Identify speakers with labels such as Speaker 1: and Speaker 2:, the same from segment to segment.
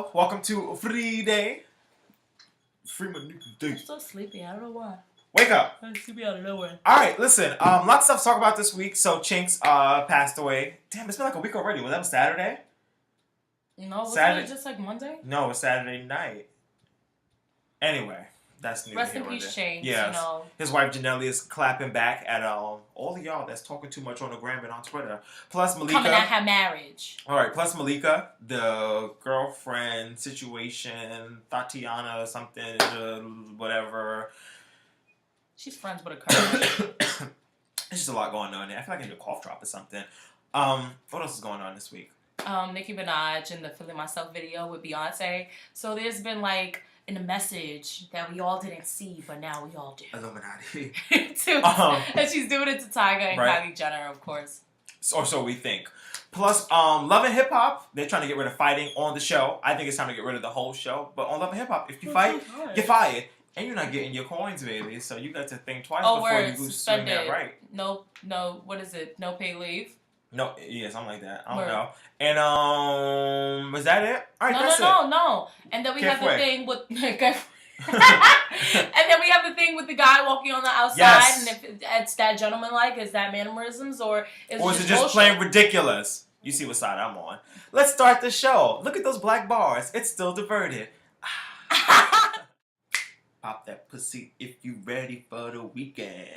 Speaker 1: Hello, welcome to Free Day. Free Day.
Speaker 2: I'm so sleepy. I don't know why.
Speaker 1: Wake up.
Speaker 2: I'm sleepy out of nowhere.
Speaker 1: All right, listen. Lots of stuff to talk about this week. So Chinx passed away. Damn, it's been like a week already. Was that Saturday?
Speaker 2: No, wasn't
Speaker 1: Saturday.
Speaker 2: it just like Monday?
Speaker 1: No, it was Saturday night. Anyway, that's news.
Speaker 2: Rest in peace, Chinx.
Speaker 1: Yes.
Speaker 2: You know.
Speaker 1: His wife Janelli is clapping back at all of y'all that's talking too much on the gram and on Twitter. Plus Malika.
Speaker 2: Coming at her marriage.
Speaker 1: All right. Plus Malika, the girlfriend situation, Tatiana or something, whatever.
Speaker 2: She's friends with a curve.
Speaker 1: It's just a lot going on there. I feel like I need a cough drop or something. What else is going on this week?
Speaker 2: Nicki Minaj and the Feeling Myself video with Beyonce. So there's been like in a message that we all didn't see, but now we all do.
Speaker 1: Illuminati.
Speaker 2: And she's doing it to Tyga and
Speaker 1: right.
Speaker 2: Kylie Jenner, of course.
Speaker 1: Or so we think. Plus, Love and Hip Hop, they're trying to get rid of fighting on the show. I think it's time to get rid of the whole show. But on Love and Hip Hop, if you fight, get fired. And you're not getting your coins, baby. So you got to think twice before you swing that right.
Speaker 2: No, what is it? No pay leave?
Speaker 1: No, yeah, something like that. I don't know. And, was that it? All right,
Speaker 2: No. And then we have the thing with... And then we have the thing with the guy walking on the outside.
Speaker 1: Yes.
Speaker 2: And if it's that gentleman-like, is that mannerisms, or is
Speaker 1: it just plain ridiculous? You see what side I'm on. Let's start the show. Look at those black bars. It's still diverted. Pop that pussy if you ready for the weekend.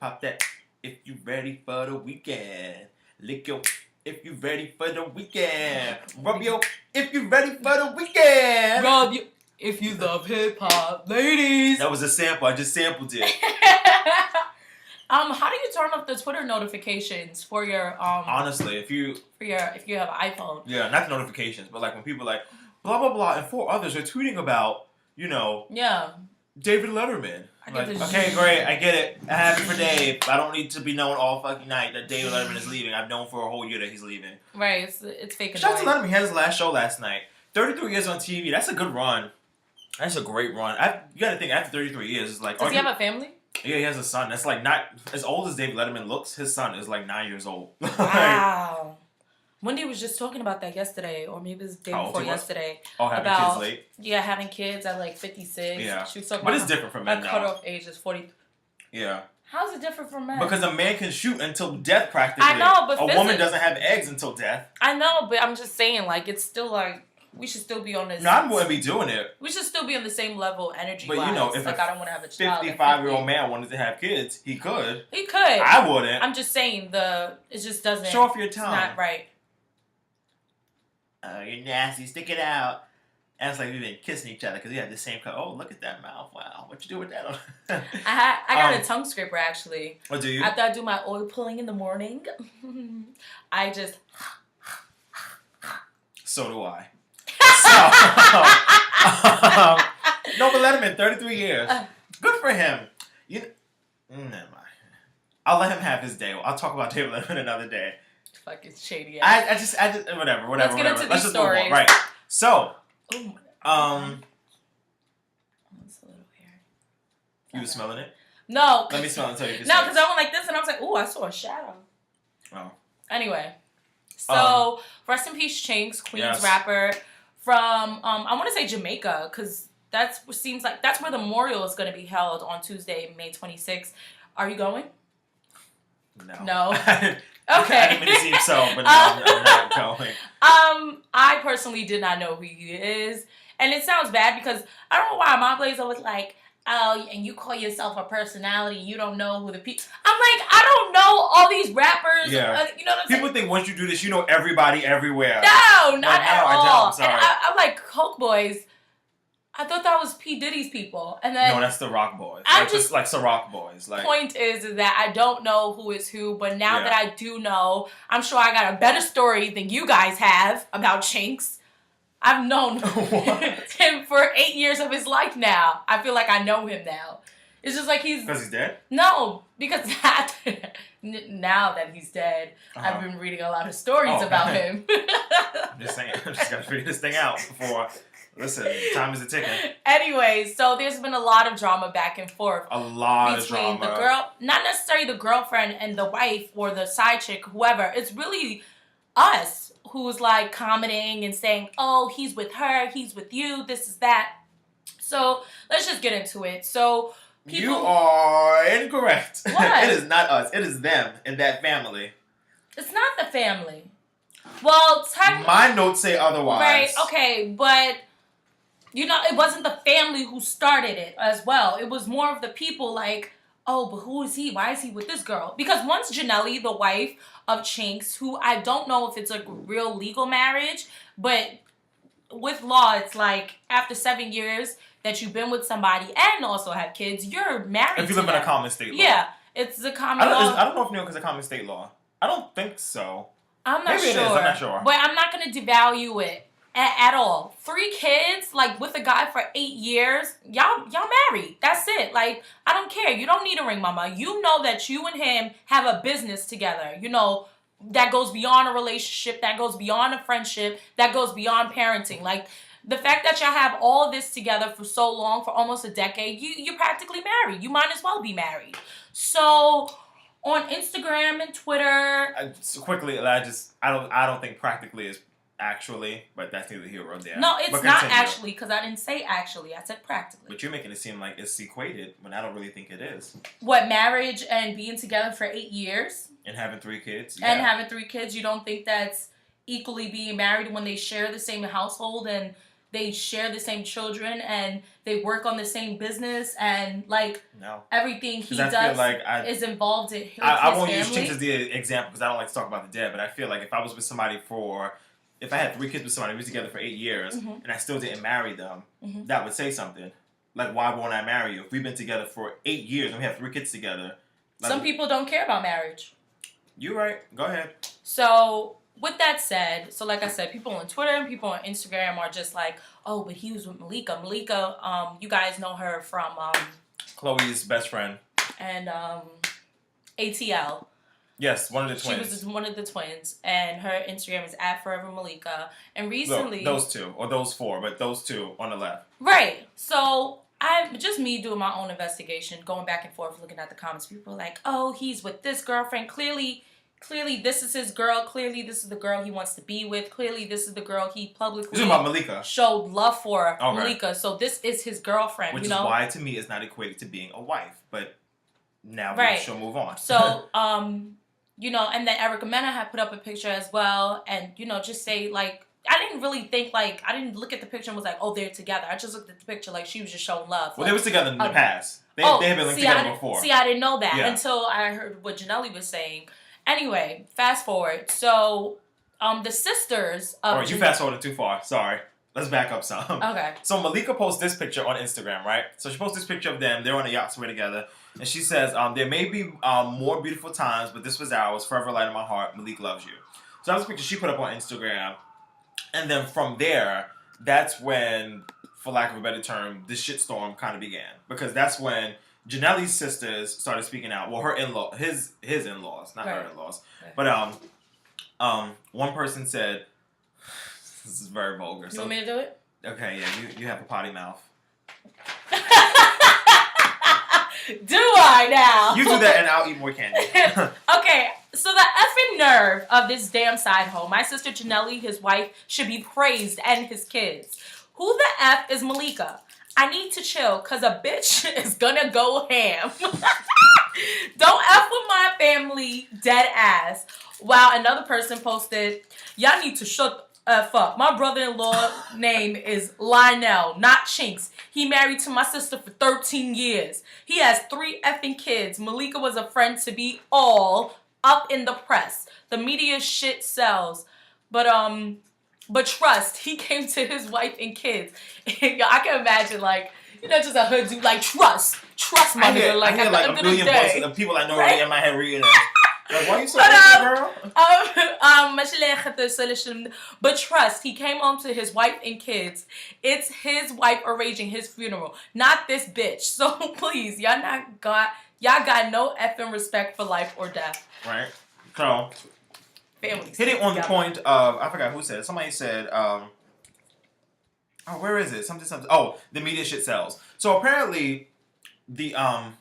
Speaker 1: Pop that if you ready for the weekend. Lick your if you ready for the weekend. Rub your if you ready for the weekend.
Speaker 2: Rub your if you love hip hop, ladies.
Speaker 1: That was a sample. I just sampled it.
Speaker 2: How do you turn off the Twitter notifications for your
Speaker 1: Honestly, if you
Speaker 2: have an iPhone?
Speaker 1: Yeah, not the notifications, but like when people like blah blah blah and four others are tweeting about, you know, David Letterman. Like, okay, great, I get it. I'm happy for Dave. I don't need to be known all fucking night that David Letterman is leaving. I've known for a whole year that he's leaving.
Speaker 2: Right, it's fake.
Speaker 1: Shout out to Letterman. He had his last show last night. 33 years on TV. That's a good run. That's a great run. You got to think after 33 years, it's like.
Speaker 2: Does he have a family?
Speaker 1: Yeah, he has a son. That's like not as old as David Letterman looks. His son is like 9 years old.
Speaker 2: Wow. Wendy was just talking about that yesterday, or maybe it was the day before yesterday.
Speaker 1: Oh, having kids late?
Speaker 2: Yeah, having kids at like 56.
Speaker 1: Yeah.
Speaker 2: She was talking
Speaker 1: but
Speaker 2: about
Speaker 1: it's different from men now.
Speaker 2: Cutoff age is 40.
Speaker 1: Yeah.
Speaker 2: How's it different from men?
Speaker 1: Because a man can shoot until death practically.
Speaker 2: I know, but
Speaker 1: a woman doesn't have eggs until death.
Speaker 2: I know, but I'm just saying, like, it's still like, we should still be on this.
Speaker 1: No, I wouldn't be doing it.
Speaker 2: We should still be on the same level energy-wise.
Speaker 1: But you know, if
Speaker 2: like, I don't want to have a child.
Speaker 1: 55-year-old man wanted to have kids, he could.
Speaker 2: He could.
Speaker 1: I wouldn't.
Speaker 2: I'm just saying, it just doesn't.
Speaker 1: Show off your tongue.
Speaker 2: It's not right.
Speaker 1: Oh, you're nasty. Stick it out. And it's like we've been kissing each other because we have the same color. Oh, look at that mouth. Wow. What you do with that?
Speaker 2: I got a tongue scraper, actually.
Speaker 1: What do you?
Speaker 2: After I do my oil pulling in the morning, I just...
Speaker 1: So do I. No, but Letterman, 33 years. Good for him. Never mind. I'll let him have his day. I'll talk about David Letterman another day.
Speaker 2: Fucking shady.
Speaker 1: I just, whatever.
Speaker 2: Let's get into these stories.
Speaker 1: Right. So,
Speaker 2: It's a little weird.
Speaker 1: You was smelling it?
Speaker 2: No.
Speaker 1: Let me smell it and tell you if it's
Speaker 2: no, because I went like this and I was like, ooh, I saw a shadow.
Speaker 1: Oh.
Speaker 2: Anyway. So, rest in peace, Chinx, Queens rapper from, I want to say Jamaica, because that's where the memorial is going to be held on Tuesday, May 26th. Are you going? No. Okay.
Speaker 1: I didn't mean to seem so, but no, I'm not going.
Speaker 2: I personally did not know who he is. And it sounds bad because I don't know why my Blazer was like, oh, and you call yourself a personality, you don't know who the people... I'm like, I don't know all these rappers.
Speaker 1: Yeah.
Speaker 2: You know what I'm saying?
Speaker 1: People think once you do this, you know everybody everywhere.
Speaker 2: No, not at all.
Speaker 1: I'm sorry.
Speaker 2: And I'm like, Coke Boys... I thought that was P. Diddy's people. And then
Speaker 1: no, that's the Rock Boys.
Speaker 2: Just
Speaker 1: like Ciroc Boys. Like,
Speaker 2: point is that I don't know who is who, but now that I do know, I'm sure I got a better story than you guys have about Chinx. I've known him for 8 years of his life now. I feel like I know him now. It's just like he's...
Speaker 1: Because he's dead?
Speaker 2: No, because now that he's dead, I've been reading a lot of stories about him.
Speaker 1: I'm just saying. I just got to figure this thing out before... Listen, time is a ticking.
Speaker 2: Anyway, so there's been a lot of drama back and forth.
Speaker 1: A lot of drama.
Speaker 2: Between the girl, not necessarily the girlfriend and the wife or the side chick, whoever. It's really us who's like commenting and saying, oh, he's with her, he's with you, this is that. So let's just get into it. So people...
Speaker 1: You are incorrect.
Speaker 2: What?
Speaker 1: It is not us. It is them in that family.
Speaker 2: It's not the family. Well,
Speaker 1: my notes say otherwise.
Speaker 2: Right, okay, but you know, it wasn't the family who started it as well. It was more of the people like, oh, but who is he? Why is he with this girl? Because once Janelli, the wife of Chinx, who I don't know if it's a real legal marriage, but with law, it's like after 7 years that you've been with somebody and also have kids, you're married.
Speaker 1: If you live in a common state law.
Speaker 2: Yeah, it's the common law.
Speaker 1: I don't know if New York is a common state law. I don't think so.
Speaker 2: I'm not
Speaker 1: Maybe
Speaker 2: sure.
Speaker 1: It is. I'm not sure.
Speaker 2: But I'm not going to devalue it at all. 3 kids, like with a guy for 8 years, y'all married. That's it. Like, I don't care. You don't need a ring, mama. You know that you and him have a business together. You know, that goes beyond a relationship, that goes beyond a friendship, that goes beyond parenting. Like, the fact that y'all have all of this together for so long, for almost a decade, you're practically married. You might as well be married. So on Instagram and Twitter,
Speaker 1: quickly, I don't think practically is actually, but that's neither here or there.
Speaker 2: No, it's not actually, because I didn't say actually. I said practically.
Speaker 1: But you're making it seem like it's equated when I don't really think it is.
Speaker 2: What, marriage and being together for 8 years?
Speaker 1: And having 3 kids?
Speaker 2: Yeah. And having 3 kids, you don't think that's equally being married when they share the same household and they share the same children and they work on the same business and like everything he does is involved in his
Speaker 1: I won't
Speaker 2: family.
Speaker 1: use Chinx as the example because I don't like to talk about the dead, but I feel like if I was with somebody if I had 3 kids with somebody, we was together for 8 years, and I still didn't marry them, that would say something. Like, why won't I marry you? If we've been together for 8 years and we have 3 kids together. Like,
Speaker 2: some people don't care about marriage.
Speaker 1: You're right. Go ahead.
Speaker 2: So, with that said, so like I said, people on Twitter and people on Instagram are just like, oh, but he was with Malika. Malika, you guys know her from...
Speaker 1: Chloe's best friend.
Speaker 2: And ATL.
Speaker 1: Yes, one of the twins.
Speaker 2: She was one of the twins, and her Instagram is @ForeverMalika. And recently,
Speaker 1: look, those 2 or those 4, but those 2 on the left.
Speaker 2: Right. So just me doing my own investigation, going back and forth, looking at the comments. People are like, "Oh, he's with this girlfriend. Clearly, this is his girl. Clearly, this is the girl he wants to be with. Clearly, this is the girl he publicly
Speaker 1: this is about Malika.
Speaker 2: Showed love for Malika. So this is his girlfriend.
Speaker 1: Which is why, to me, it's not equated to being a wife. But now she'll move on.
Speaker 2: So, you know, and then Erica Mena had put up a picture as well, and, you know, just say, like, I didn't really think, like, I didn't look at the picture and was like, oh, they're together. I just looked at the picture like she was just showing love.
Speaker 1: Well, they was together in the past. They have been linked together before.
Speaker 2: See, I didn't know that until I heard what Janelli was saying. Anyway, fast forward. So, the sisters of...
Speaker 1: Alright, you fast forwarded too far. Sorry. Let's back up some.
Speaker 2: Okay.
Speaker 1: So, Malika posts this picture on Instagram, right? So, she posts this picture of them. They're on a yacht somewhere together. And she says, there may be more beautiful times, but this was ours. Forever light in my heart. Malik loves you. So that was a picture she put up on Instagram. And then from there, that's when, for lack of a better term, the shitstorm kind of began. Because that's when Janelli's sisters started speaking out. Well, her in-law, his in-laws, not her in-laws. Right. But one person said, this is very vulgar.
Speaker 2: You want me to do it?
Speaker 1: Okay, yeah, you have a potty mouth.
Speaker 2: Do I now?
Speaker 1: You do that and I'll eat more candy.
Speaker 2: Okay, so the effing nerve of this damn side hoe. My sister Janelli, his wife, should be praised, and his kids. Who the F is Malika? I need to chill, because a bitch is gonna go ham. Don't F with my family, dead ass. Wow, another person posted, y'all need to shut the F up. My brother-in-law name is Lionel, not Chinx. He married to my sister for 13 years. He has 3 effing kids. Malika was a friend to be all up in the press. The media shit sells. But trust, he came to his wife and kids. I can imagine, like, you know, just a hood dude, like, trust my nigga. Like,
Speaker 1: I hear like a million voices of people I know already in my head reading it. Like, why are you so angry, girl?
Speaker 2: But trust, he came home to his wife and kids. It's his wife arranging his funeral, not this bitch. So please, y'all got no effing respect for life or death.
Speaker 1: Right. So
Speaker 2: families.
Speaker 1: Hitting on the point of, I forgot who said it. Somebody said, where is it? Something. Oh, the media shit sells. So apparently, the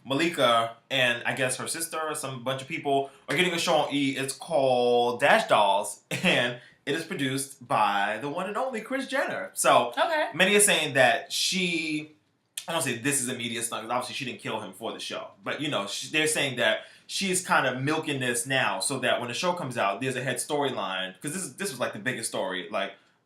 Speaker 1: Malika and I guess her sister or some bunch of people are getting a show on E. It's called Dash Dolls, and it is produced by the one and only Kris Jenner. So many are saying that I don't say this is a media stunt because obviously she didn't kill him for the show, but they're saying that she's kind of milking this now so that when the show comes out, there's a head storyline because this was like the biggest story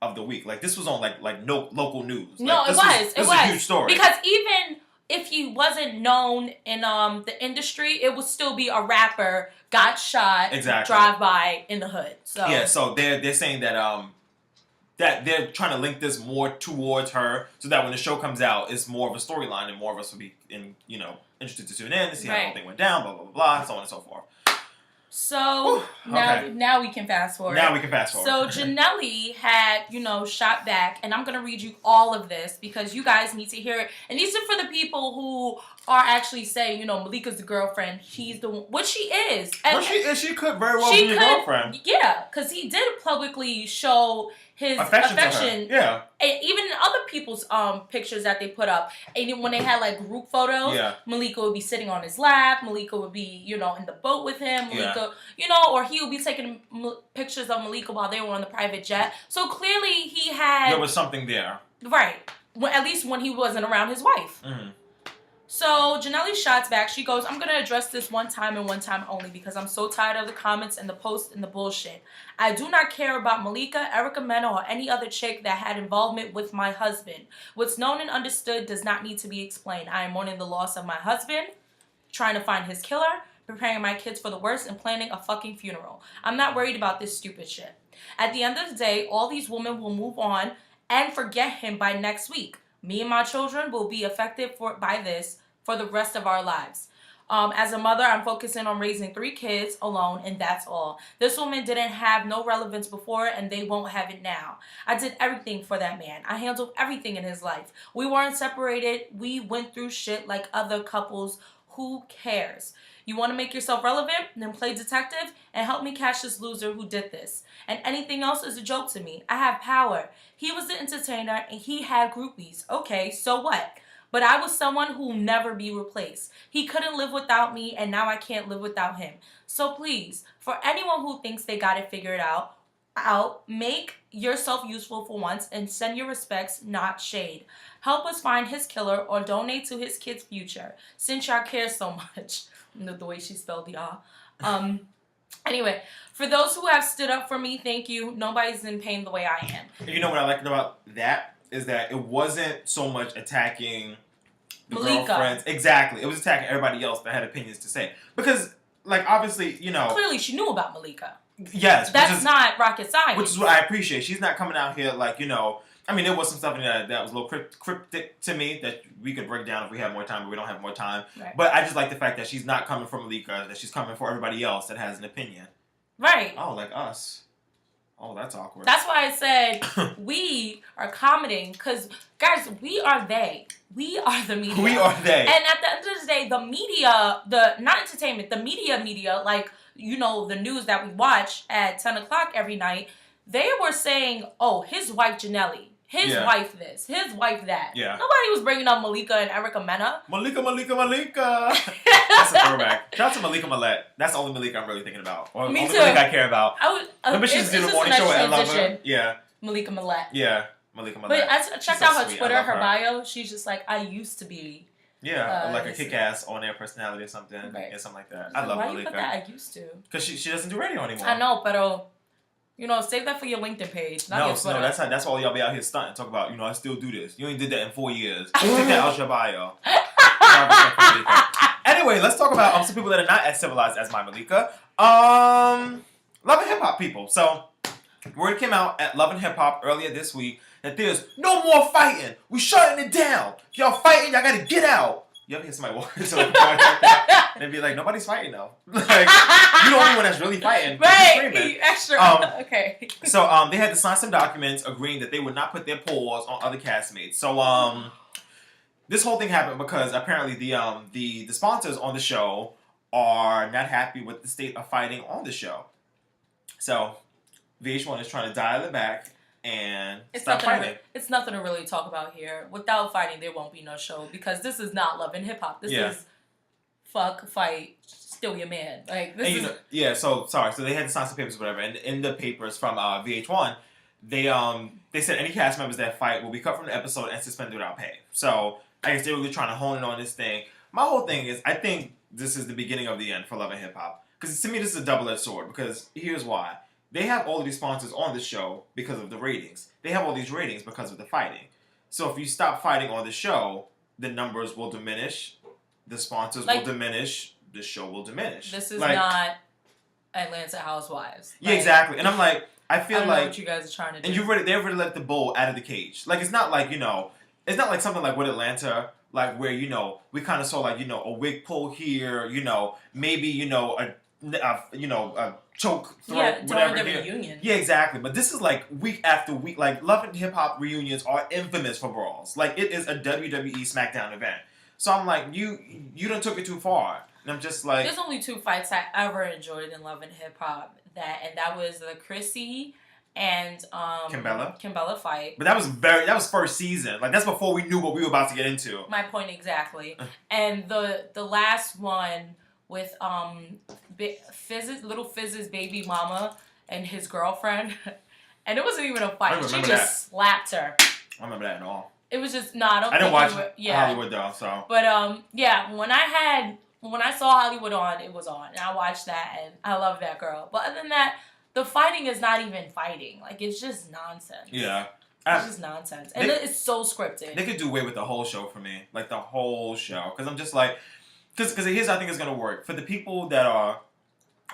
Speaker 1: of the week. Like this was on like no local news.
Speaker 2: No,
Speaker 1: like,
Speaker 2: it was
Speaker 1: a huge story
Speaker 2: because even if he wasn't known in the industry, it would still be a rapper got shot, drive by in the hood. So
Speaker 1: yeah, so they're saying that that they're trying to link this more towards her, so that when the show comes out, it's more of a storyline, and more of us will be interested to tune in to see how the whole thing went down, blah blah blah blah, so on and so forth.
Speaker 2: So now we can fast forward. So Janelli had, shot back, and I'm gonna read you all of this because you guys need to hear it. And these are for the people who are actually saying, Malika's the girlfriend. She's the one, which she is. And
Speaker 1: she could very well be your girlfriend.
Speaker 2: Yeah, because he did publicly show his affection.
Speaker 1: Yeah.
Speaker 2: And even in other people's pictures that they put up. And when they had like group photos, Malika would be sitting on his lap. Malika would be, in the boat with him. Malika, or he would be taking pictures of Malika while they were on the private jet. So clearly there
Speaker 1: was something there.
Speaker 2: Right. At least when he wasn't around his wife. Mm-hmm. So Janelli shots back. She goes, I'm going to address this one time and one time only because I'm so tired of the comments and the posts and the bullshit. I do not care about Malika, Erica Mena, or any other chick that had involvement with my husband. What's known and understood does not need to be explained. I am mourning the loss of my husband, trying to find his killer, preparing my kids for the worst, and planning a fucking funeral. I'm not worried about this stupid shit. At the end of the day, all these women will move on and forget him by next week. Me and my children will be affected by this for the rest of our lives. As a mother, I'm focusing on raising 3 kids alone, and that's all. This woman didn't have no relevance before, and they won't have it now. I did everything for that man. I handled everything in his life. We weren't separated. We went through shit like other couples. Who cares? You want to make yourself relevant? Then play detective and help me catch this loser who did this. And anything else is a joke to me. I have power. He was the entertainer, and he had groupies. Okay, so what? But I was someone who will never be replaced. He couldn't live without me, and now I can't live without him. So please, for anyone who thinks they got it figured out, make yourself useful for once and send your respects, not shade. Help us find his killer or donate to his kid's future, since y'all care so much. The way she spelled y'all. Anyway, for those who have stood up for me, thank you. Nobody's in pain the way I am.
Speaker 1: You know what I liked about that? Is that it wasn't so much attacking the
Speaker 2: Malika.
Speaker 1: Girlfriends. Exactly. It was attacking everybody else that had opinions to say. Because, obviously,
Speaker 2: Clearly she knew about Malika.
Speaker 1: Yes.
Speaker 2: That's not rocket science.
Speaker 1: Which is what I appreciate. She's not coming out here there was some stuff in there that was a little cryptic to me that we could break down if we had more time, but we don't have more time. Right. But I just like the fact that she's not coming for Malika, that she's coming for everybody else that has an opinion.
Speaker 2: Right.
Speaker 1: Oh, like us. Oh, that's awkward.
Speaker 2: That's why I said we are commenting, because, guys, we are they. We are the media.
Speaker 1: We are they.
Speaker 2: And at the end of the day, the media, not entertainment, the media, the news that we watch at 10 o'clock every night, they were saying, oh, his wife Janelli, his wife this, his wife that.
Speaker 1: Yeah.
Speaker 2: Nobody was bringing up Malika and Erica Mena.
Speaker 1: Malika. That's a throwback. Shout out to Malika Millette. That's the only Malika I'm really thinking about. Or
Speaker 2: Me
Speaker 1: the
Speaker 2: too.
Speaker 1: only Malika I care about.
Speaker 2: Remember
Speaker 1: she used to do the morning show at Lover? Yeah.
Speaker 2: Malika Millette.
Speaker 1: Yeah. Malika Millette.
Speaker 2: But I checked out her Twitter, her bio. She's just like, I used to be.
Speaker 1: Yeah, like a kick-ass on-air personality or something. Right. Yeah, something like that. I love Malika.
Speaker 2: Why you put that I used to?
Speaker 1: Because she doesn't do radio anymore.
Speaker 2: I know, but save that for your LinkedIn page. Not your Twitter.
Speaker 1: No, that's all y'all be out here stunting. Talk about, I still do this. You ain't did that in 4 years. Take that out your bio. Anyway, let's talk about some people that are not as civilized as my Malika. Love and Hip Hop people. So, word came out at Love and Hip Hop earlier this week that there's no more fighting. We shutting it down. If y'all fighting, y'all gotta get out. You ever hear somebody walk into a bar like that? They'd be like, nobody's fighting though. You're the only one that's really fighting.
Speaker 2: Right. Extra. Okay.
Speaker 1: So they had to sign some documents agreeing that they would not put their paws on other castmates. So this whole thing happened because apparently the sponsors on the show are not happy with the state of fighting on the show. So VH1 is trying to dial it back. and stop fighting.
Speaker 2: It's nothing to really talk about here. Without fighting, there won't be no show because this is not Love and Hip Hop. This is fuck, fight, still your man. Like this is.
Speaker 1: So sorry. So they had to sign some papers, or whatever, and in the papers from VH1, they said any cast members that fight will be cut from the episode and suspended without pay. So I guess they're really trying to hone in on this thing. My whole thing is, I think this is the beginning of the end for Love and Hip Hop. Because to me, this is a double-edged sword. Because here's why. They have all of these sponsors on the show because of the ratings. They have all these ratings because of the fighting. So if you stop fighting on the show, the numbers will diminish, the sponsors will diminish, the show will diminish.
Speaker 2: This is not Atlanta Housewives.
Speaker 1: Yeah, exactly. And I'm like, I feel
Speaker 2: know what you guys are trying to do.
Speaker 1: And they already let the bull out of the cage. Like, it's not like, it's not like something like with Atlanta, like where, we kind of saw like, a wig pull here, maybe, a choke throat, whatever.
Speaker 2: During the reunion.
Speaker 1: Yeah, exactly. But this is like week after week. Like, Love and Hip Hop reunions are infamous for brawls. Like, it is a WWE SmackDown event. So I'm like, you done took it too far. And I'm just like...
Speaker 2: There's only 2 fights I ever enjoyed in Love and Hip Hop. That was the Chrissy and Kimbella fight.
Speaker 1: But that was first season. Like, that's before we knew what we were about to get into.
Speaker 2: My point exactly. And the last one with Little Fizz's baby mama and his girlfriend, and it wasn't even a fight. She just slapped her.
Speaker 1: I remember that at all.
Speaker 2: It was just I
Speaker 1: didn't watch Hollywood though, so.
Speaker 2: But when I saw Hollywood on, it was on, and I watched that, and I love that girl. But other than that, the fighting is not even fighting. Like, it's just nonsense.
Speaker 1: Yeah.
Speaker 2: It's just nonsense, and it's so scripted.
Speaker 1: They could do away with the whole show for me, like the whole show, because I'm just like. Because here's how I think it's going to work. For the people that are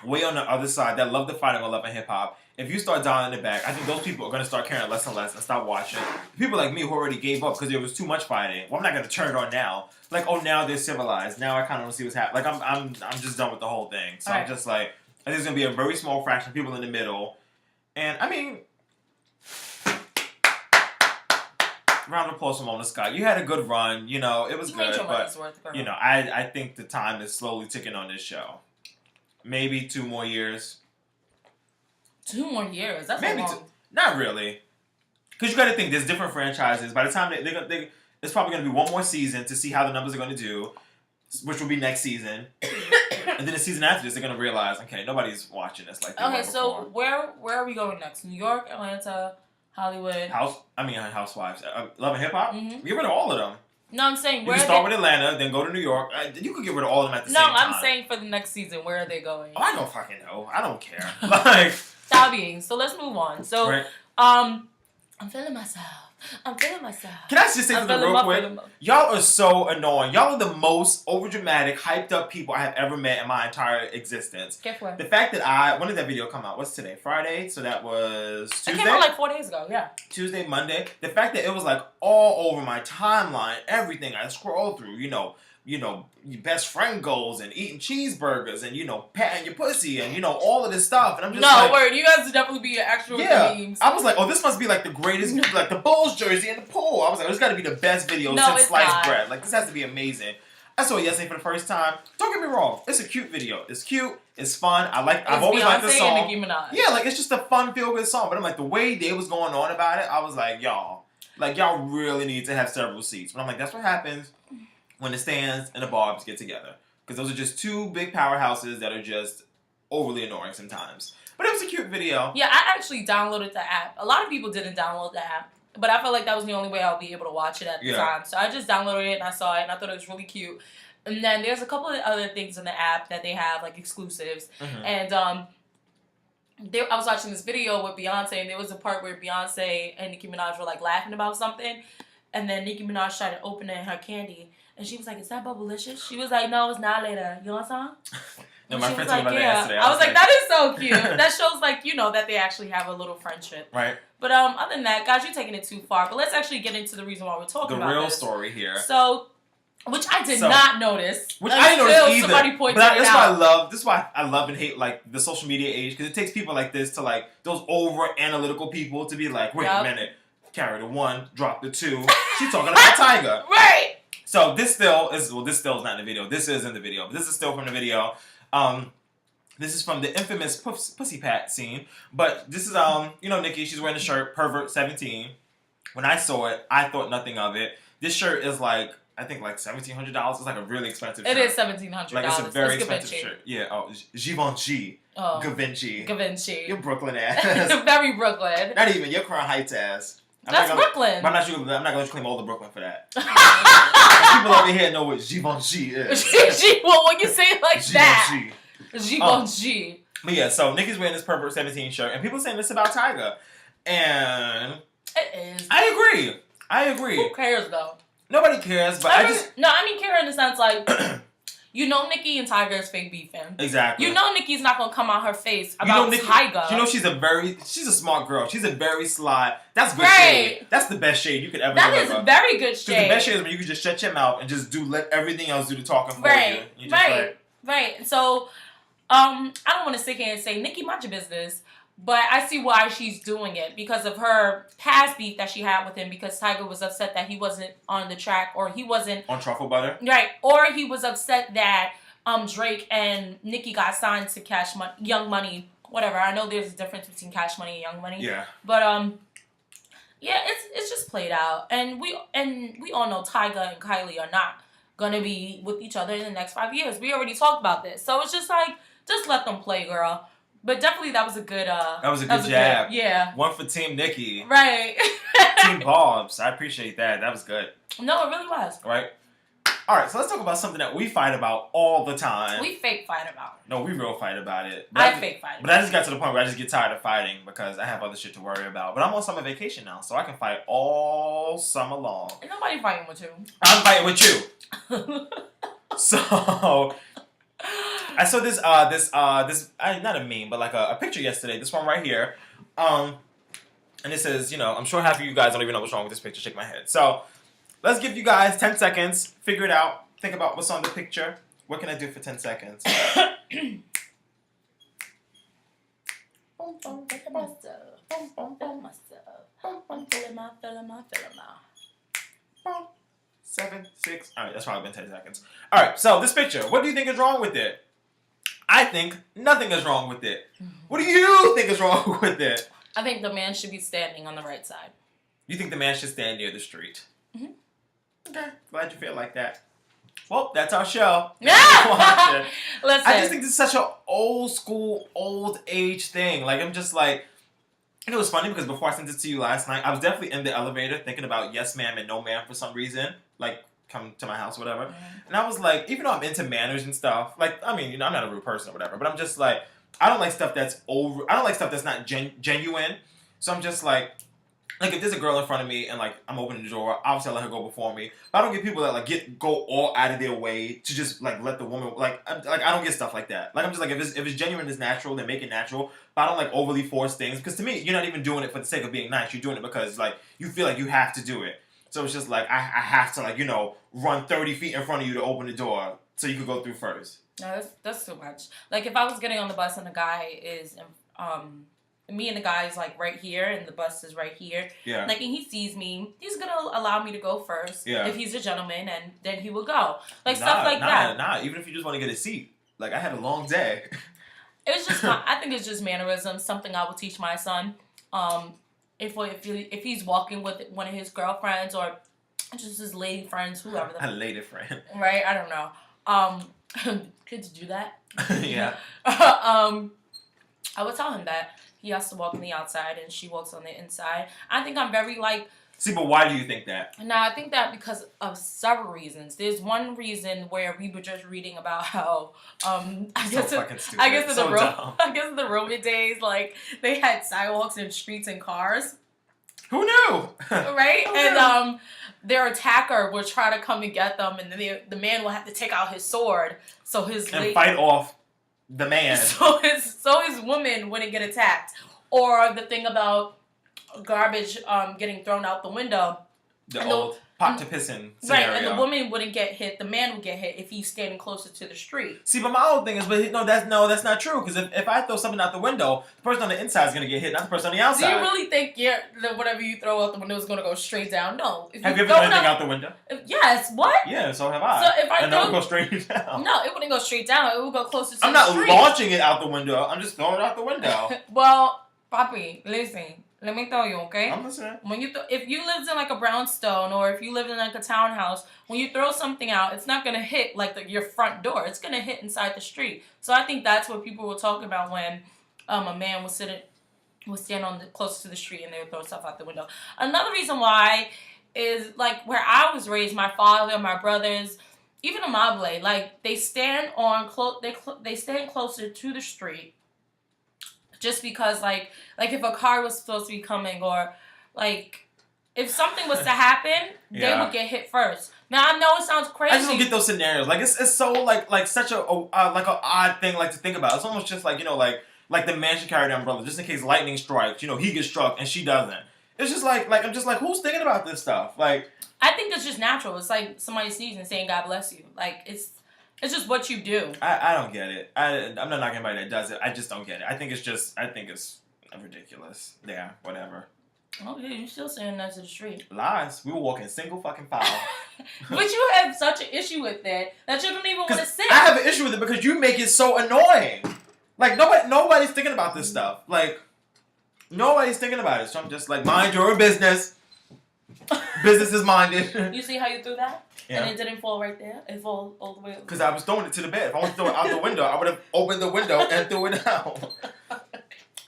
Speaker 1: way on the other side, that love the fighting or love and hip-hop, if you start dialing it back, I think those people are going to start caring less and less and stop watching. People like me who already gave up because there was too much fighting, well, I'm not going to turn it on now. Like, oh, now they're civilized. Now I kind of want to see what's happening. Like, I'm just done with the whole thing. So I'm just like, I think there's going to be a very small fraction of people in the middle. And, I mean... Round of applause for Mona Scott. You had a good run. It was good. But, I think the time is slowly ticking on this show. Maybe 2 more years.
Speaker 2: 2 more years? That's
Speaker 1: maybe
Speaker 2: long.
Speaker 1: Not really. Because you got to think, there's different franchises. By the time there's probably going to be 1 more season to see how the numbers are going to do, which will be next season. And then the season after this, they're going to realize, okay, nobody's watching this like they were before.
Speaker 2: So where are we going next? New York, Atlanta... Hollywood.
Speaker 1: Housewives. Love and Hip Hop? Mm-hmm. Get rid of all of them.
Speaker 2: No, I'm saying
Speaker 1: where you can start with Atlanta, then go to New York. You could get rid of all of them at the same time.
Speaker 2: No, I'm saying for the next season, where are they going?
Speaker 1: Oh, I don't fucking know. I don't care. Like,
Speaker 2: Stop. So let's move on. So, I'm feeling myself.
Speaker 1: Can I just say something real quick? Y'all are so annoying. Y'all are the most overdramatic, hyped up people I have ever met in my entire existence.
Speaker 2: Guess what?
Speaker 1: The fact that when did that video come out? What's today? Friday? So that was Tuesday?
Speaker 2: It came out like 4 days ago, yeah.
Speaker 1: Tuesday, Monday. The fact that it was like all over my timeline, everything I scroll through, your best friend goals and eating cheeseburgers and, patting your pussy and, all of this stuff. And I'm just
Speaker 2: word. You guys would definitely be actual memes.
Speaker 1: I was like, oh, this must be like the greatest, like the Bulls jersey in the pool. I was like, this got to be the best video since sliced bread. Like, this has to be amazing. I saw it yesterday for the first time. Don't get me wrong. It's a cute video. It's cute. It's fun. I've always liked the song.
Speaker 2: And Nicki Minaj.
Speaker 1: Yeah, like, it's just a fun, feel-good song. But I'm like, the way they was going on about it, I was like, y'all really need to have several seats. But I'm like, that's what happens when the stands and the barbs get together. Because those are just 2 big powerhouses that are just overly annoying sometimes. But it was a cute video.
Speaker 2: Yeah, I actually downloaded the app. A lot of people didn't download the app. But I felt like that was the only way I'll be able to watch it at the time. So I just downloaded it and I saw it and I thought it was really cute. And then there's a couple of other things in the app that they have, like exclusives. Mm-hmm. And I was watching this video with Beyonce, and there was a part where Beyonce and Nicki Minaj were like laughing about something. And then Nicki Minaj tried to open her candy. And she was like, is that Bubblicious? She was like, no, it's not later. You want some?
Speaker 1: No, my friend told me about that yesterday.
Speaker 2: I was like, that is so cute. That shows, like, that they actually have a little friendship.
Speaker 1: Right.
Speaker 2: But other than that, guys, you're taking it too far. But let's actually get into the reason why we're talking about this.
Speaker 1: The real story here.
Speaker 2: So, which I did not notice.
Speaker 1: Which I didn't notice either.
Speaker 2: Somebody pointed it out.
Speaker 1: This is why I love and hate, like, the social media age. Because it takes people like this to, like, those over-analytical people to be like, wait a minute. Carry the 1, drop the 2. She's talking about Tyga.
Speaker 2: Right. So
Speaker 1: this still is not in the video. This is in the video. But this is still from the video. This is from the infamous Pussy Pat scene. But this is, Nicki, she's wearing a shirt, Pervert 17. When I saw it, I thought nothing of it. This shirt is like, I think like $1,700. It's like a really expensive shirt.
Speaker 2: It is $1,700.
Speaker 1: Like it's a very expensive shirt. Yeah, Givenchy.
Speaker 2: Oh.
Speaker 1: Givenchy. You're Brooklyn ass.
Speaker 2: Very Brooklyn.
Speaker 1: Not even, you're Crown Heights ass.
Speaker 2: That's Brooklyn.
Speaker 1: But I'm not going to claim all the Brooklyn for that. People over here know what Givenchy is.
Speaker 2: Well, when you say it like that. Givenchy.
Speaker 1: But yeah, so Nicki's wearing this Pervert 17 shirt, and people saying this about Tyga. And
Speaker 2: it is.
Speaker 1: I agree.
Speaker 2: Who cares though?
Speaker 1: Nobody cares, but
Speaker 2: I mean care in the sense like Nicki and Tyga is fake beefing.
Speaker 1: Exactly.
Speaker 2: Nicki's not gonna come out her face about Tyga.
Speaker 1: She's a smart girl. She's a very sly. That's good shade. That's the best shade you could ever deliver.
Speaker 2: That is very good shade.
Speaker 1: The best shade is when you can just shut your mouth and just let everything else do the talking for you.
Speaker 2: Right. So, I don't want to sit here and say, Nicki, mind your business. But I see why she's doing it because of her past beef that she had with him because Tyga was upset that he wasn't on the track or he wasn't...
Speaker 1: On Truffle Butter?
Speaker 2: Right. Or he was upset that Drake and Nicki got signed to Young Money, whatever. I know there's a difference between Cash Money and Young Money.
Speaker 1: Yeah.
Speaker 2: But, yeah, it's just played out. And we all know Tyga and Kylie are not going to be with each other in the next 5 years. We already talked about this. So it's just like, just let them play, girl. But definitely that was a good
Speaker 1: jab.
Speaker 2: Yeah.
Speaker 1: One for Team Nicki.
Speaker 2: Right.
Speaker 1: Team Bobs. I appreciate that. That was good.
Speaker 2: No, it really was.
Speaker 1: Right. All right, so let's talk about something that we fight about all the time.
Speaker 2: We fake fight about it.
Speaker 1: No, we real fight about it.
Speaker 2: I fake fight.
Speaker 1: But I just got to the point where I just get tired of fighting because I have other shit to worry about. But I'm on summer vacation now, so I can fight all summer long.
Speaker 2: Ain't nobody fighting with you.
Speaker 1: I'm fighting with you. So... I saw this not a meme, but like a picture yesterday. This one right here, and it says, I'm sure half of you guys don't even know what's wrong with this picture. Shake my head. So let's give you guys 10 seconds. Figure it out. Think about what's on the picture. What can I do for 10 seconds? 7, 6. All right, that's probably been 10 seconds. All right, so this picture. What do you think is wrong with it? I think nothing is wrong with it. What do you think is wrong with it?
Speaker 2: I think the man should be standing on the right side.
Speaker 1: You think the man should stand near the street?
Speaker 2: Mm-hmm.
Speaker 1: Okay, glad you feel like that. Well, that's our show.
Speaker 2: Listen.
Speaker 1: I just think this is such an old school, old age thing. Like, I'm just like... And it was funny because before I sent it to you last night, I was definitely in the elevator thinking about yes ma'am and no ma'am for some reason. Like, come to my house or whatever. Mm-hmm. And I was like, even though I'm into manners and stuff, like, I mean, I'm not a rude person or whatever, but I'm just like, I don't like stuff that's over, I don't like stuff that's not genuine. So I'm just like if there's a girl in front of me and like I'm opening the door, obviously I let her go before me. But I don't get people that like go all out of their way to just like let the woman I don't get stuff like that. Like I'm just like if it's genuine, it's natural, then make it natural. But I don't like overly force things because to me, you're not even doing it for the sake of being nice. You're doing it because like you feel like you have to do it. So it's just like I have to like run 30 feet in front of you to open the door so you could go through first.
Speaker 2: No, that's too much. Like if I was getting on the bus and the guy is me and the guy is like right here and the bus is right here.
Speaker 1: Yeah.
Speaker 2: Like and he sees me, he's gonna allow me to go first.
Speaker 1: Yeah.
Speaker 2: If he's a gentleman, and then he will go. Like stuff like that.
Speaker 1: Nah. Even if you just want to get a seat. Like I had a long day.
Speaker 2: It's just I think it's just mannerisms. Something I will teach my son. If he's walking with one of his girlfriends or just his lady friends, whoever.
Speaker 1: A lady friend.
Speaker 2: Right. I don't know. Kids do that.
Speaker 1: Yeah.
Speaker 2: I would tell him that he has to walk on the outside and she walks on the inside. I think I'm very like...
Speaker 1: See, but why do you think that?
Speaker 2: Now, I think that because of several reasons. There's one reason where we were just reading about how... I guess in the Roman days, like, they had sidewalks and streets and cars.
Speaker 1: Who knew?
Speaker 2: Right? And their attacker would try to come and get them, and then the man will have to take out his sword so
Speaker 1: fight off the man.
Speaker 2: So his woman wouldn't get attacked. Or the thing about garbage getting thrown out the window.
Speaker 1: The old pot to pissin' scenario.
Speaker 2: Right, and the woman wouldn't get hit. The man would get hit if he's standing closer to the street.
Speaker 1: See, but my whole thing is, that's not true. Because if I throw something out the window, the person on the inside is gonna get hit, not the person on the outside.
Speaker 2: Do you really think whatever you throw out the window is gonna go straight down? No.
Speaker 1: Have you ever thrown anything out the window?
Speaker 2: Yes. What?
Speaker 1: Yeah, so have I.
Speaker 2: So if
Speaker 1: and it would go straight down.
Speaker 2: No, it wouldn't go straight down. It would go closer to the
Speaker 1: I'm
Speaker 2: street.
Speaker 1: not launching it out the window. I'm just throwing it out the window.
Speaker 2: Well, Papi, listen. Let me tell you, okay?
Speaker 1: I'm listening.
Speaker 2: If you lived in like a brownstone or if you lived in like a townhouse, when you throw something out, it's not gonna hit like your front door. It's gonna hit inside the street. So I think that's what people were talking about when a man would stand close to the street and they would throw stuff out the window. Another reason why is like where I was raised, my father, my brothers, even Amable, like they stand they stand closer to the street. Just because, like if a car was supposed to be coming or, like, if something was to happen, they would get hit first. Now, I know it sounds crazy.
Speaker 1: I just don't get those scenarios. Like, it's so, like such a odd thing, like, to think about. It's almost just, like, you know, like the man should carry the umbrella just in case lightning strikes. You know, he gets struck and she doesn't. It's just, like I'm just, like, who's thinking about this stuff? Like...
Speaker 2: I think it's just natural. It's like somebody sneezing and saying, God bless you. Like, it's just what you do.
Speaker 1: I don't get it. I'm not knocking anybody that does it. I just don't get it. I think it's ridiculous. Yeah, whatever.
Speaker 2: Oh, yeah, you're still saying that to the street.
Speaker 1: Lies. We were walking single fucking file.
Speaker 2: But you have such an issue with that you don't even want to sit.
Speaker 1: I have an issue with it because you make it so annoying. Like, nobody's thinking about this stuff. Like, nobody's thinking about it. So I'm just like, mind your own business. Business is minded.
Speaker 2: You see how you threw that?
Speaker 1: Yeah.
Speaker 2: And it didn't fall right there? It fell all the way up.
Speaker 1: Because I was throwing it to the bed. If I wanted to throw it out the window, I would have opened the window and threw it out.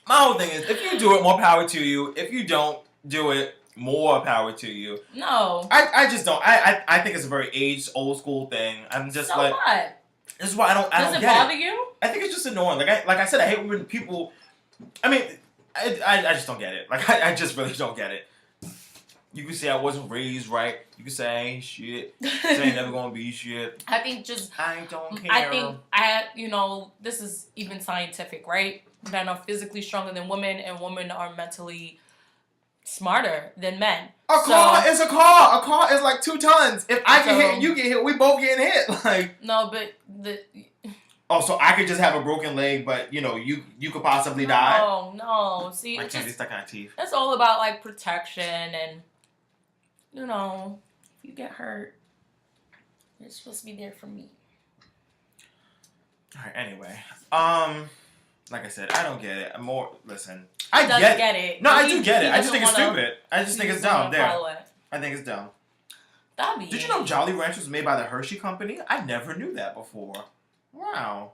Speaker 1: My whole thing is, if you do it, more power to you. If you don't do it, more power to you.
Speaker 2: No.
Speaker 1: I just don't. I think it's a very aged, old school thing. I'm just
Speaker 2: so
Speaker 1: like...
Speaker 2: what?
Speaker 1: This is why I don't get it.
Speaker 2: Does it bother you?
Speaker 1: I think it's just annoying. Like I said, I hate when people... I mean, I just don't get it. Like, I just really don't get it. You can say I wasn't raised right. You can say I ain't shit. Say I ain't never gonna be shit.
Speaker 2: I think just...
Speaker 1: I don't care.
Speaker 2: I think, this is even scientific, right? Men are physically stronger than women, and women are mentally smarter than men.
Speaker 1: A car is a car. A car is like 2 tons. If I get hit and you get hit, we both getting hit. Like...
Speaker 2: No, but...
Speaker 1: Oh, so I could just have a broken leg, but, you could possibly die?
Speaker 2: No. See,
Speaker 1: I can't be stuck on my teeth.
Speaker 2: It's all about, like, protection and... if you get hurt, you're supposed to be there for me.
Speaker 1: Alright, anyway. Like I said, I don't get it. Listen.
Speaker 2: I get it.
Speaker 1: No, I do get it. I just think it's stupid. I just think it's dumb. There. I think it's dumb. Did you know Jolly Rancher was made by the Hershey Company? I never knew that before. Wow.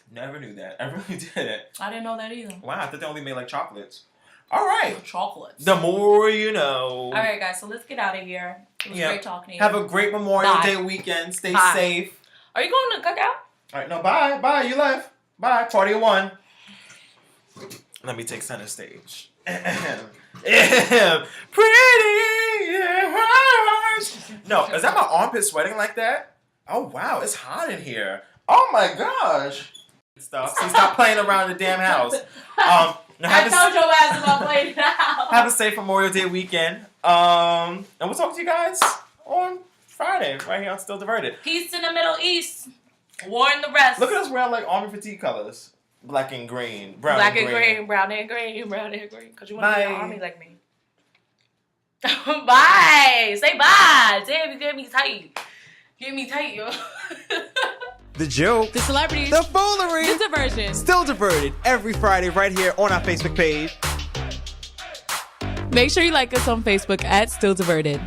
Speaker 1: Never knew that. I really didn't.
Speaker 2: I didn't know that either.
Speaker 1: Wow, I thought they only made, like, chocolates. All right.
Speaker 2: Chocolates.
Speaker 1: The more you know.
Speaker 2: All right, guys. So let's get out of here. It was great talking to you.
Speaker 1: Have a great Memorial Day weekend. Stay safe.
Speaker 2: Are you going to cookout?
Speaker 1: All right. No, bye. Bye. You left. Bye. Party of one. Let me take center stage. Pretty. No, is that my armpit sweating like that? Oh, wow. It's hot in here. Oh, my gosh. Stuff. So stop playing around the damn house.
Speaker 2: I told your ass about playing out.
Speaker 1: Have a safe Memorial Day weekend. And we'll talk to you guys on Friday, right here on Still Diverted.
Speaker 2: Peace in the Middle East. War in the rest.
Speaker 1: Look at us wearing like army fatigue colors. Black and green. Brown
Speaker 2: Black
Speaker 1: and green.
Speaker 2: Brown and green. Brown and green. Because you want to be in the army like me. Bye. Say bye. Damn, you get me tight. Get me tight, yo.
Speaker 3: The joke,
Speaker 2: the celebrities,
Speaker 3: the foolery,
Speaker 2: the diversion.
Speaker 3: Still Diverted every Friday right here on our Facebook page.
Speaker 2: Make sure you like us on Facebook at Still Diverted.